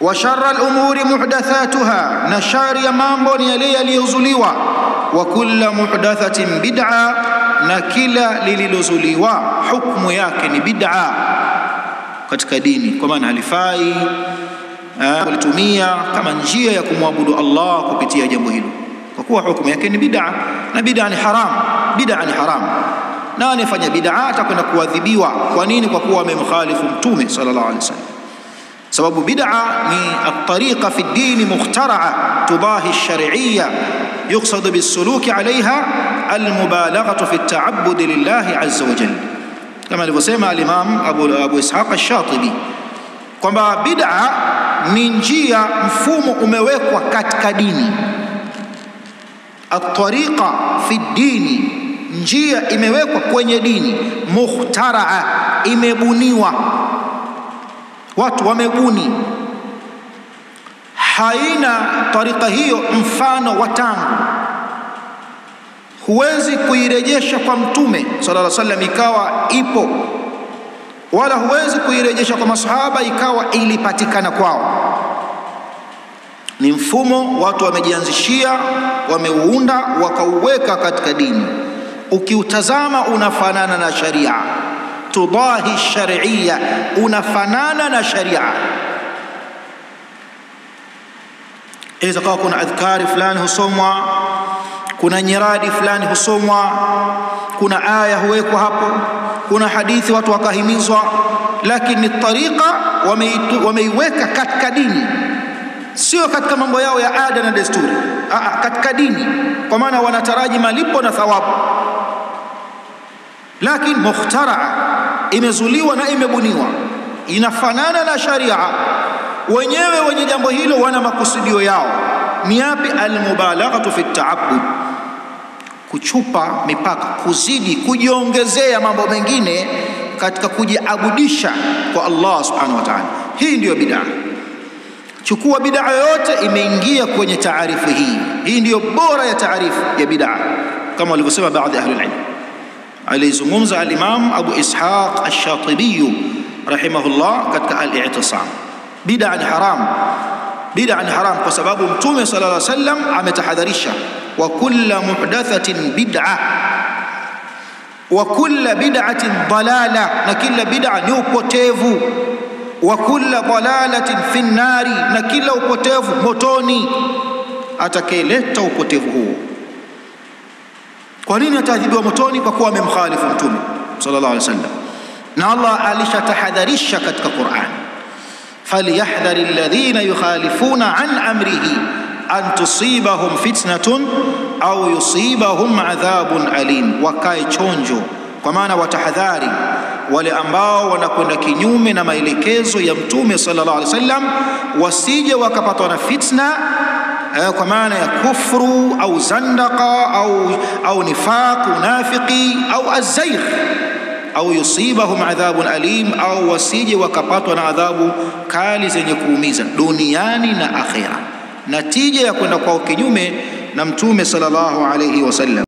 wa sharra al-umuri muhdathatuha, na shari ya mambo ni yale yaliyozuliwa, wa kullu muhdathatin bid'a, na kila lililozuliwa hukumu yake ni bid'a katika dini, kwa maana halifai kulitumia kama njia ya kumwabudu Allah kupitia jambo hilo, kwa kuwa hukumu yake ni bid'a, na bid'a ni haram. Bid'a ni haram, na anayefanya bid'a atakwenda kuadhibiwa. Kwa nini? Kwa kuwa amemkhalifu Mtume sallallahu alaihi wasallam. sababu bid'a ni at-tariqa fi ad-din mukhtara'a tudahi ash-shar'iyya yuqsad bis-suluki 'alayha al-mubalaghatu fi at-ta'abbud lillahi 'azza wa jalla, kama alivyosema al-Imam Abu Ishaq ash-Shatibi kwamba bid'a ni njia, mfumo umewekwa katika dini. At-tariqa fi ad-din, njia imewekwa kwenye dini, mukhtara'a, imebuniwa, watu wamebuni, haina tariqa hiyo mfano wa tangu. Huwezi kuirejesha kwa Mtume sallallahu alaihi wasallam ikawa ipo, wala huwezi kuirejesha kwa masahaba ikawa ilipatikana kwao. Ni mfumo watu wamejianzishia, wameuunda, wakauweka katika dini. Ukiutazama unafanana na sharia, tudahi shar'iyya, unafanana na sharia. Iza kwa kuna adhkari fulani husomwa, kuna nyiradi fulani husomwa, kuna aya huwekwa hapo, kuna hadithi watu wakahimizwa, lakini tariqa wameiweka katika dini, sio katika mambo yao ya ada na desturi, katika dini, kwa maana wanataraji malipo na thawabu. Lakini mukhtara'a, imezuliwa na imebuniwa, inafanana na sharia. Wenyewe wenye jambo hilo wana makusudio yao. Ni yapi? Al-mubalaghatu fi at-ta'abbud, kuchupa mipaka, kuzidi, kujiongezea mambo mengine katika kujiabudisha kwa Allah subhanahu wa ta'ala. Hii ndiyo bid'a. Chukua bid'a yote imeingia kwenye taarifu hii. Hii ndiyo bora ya taarifu ya bid'a, kama walivyosema baadhi ya ahli al-ilm. Alizungumza al-Imam Abu Ishaq ash-Shatibi rahimahullah katika al-i'tisam. Bid'a ni haram, bid'a ni haram kwa sababu Mtume sallallahu alaihi wasallam ametahadharisha, wa kullu muhdathatin bid'a wa kullu bid'atin dalala, na kila bid'a ni upotevu, wa kullu dalalatin fi an-nari, na kila upotevu motoni. Atakayeleta upotevu huo, kwa nini ataadhibiwa motoni? Kwa kuwa amemkhalifu Mtume sallallahu alaihi wasallam. Na Allah alishatahadharisha katika Qur'an, falyahdhari alladhina yukhalifuna an amrihi an tusibahum fitnatun au yusibahum adhabun alim. Wakae chonjo, kwa maana watahadhari wale ambao wanakwenda kinyume na maelekezo ya Mtume sallallahu alaihi wasallam, wasije wakapatwa na fitna, kwa maana ya kufru au zandaqa au nifaq, unafiki au azzaigh, au yusibahum adhabun alim, au wasije wakapatwa na adhabu kali zenye kuumiza duniani na akhira, natija ya kwenda kwa kinyume na Mtume sallallahu alayhi wasallam.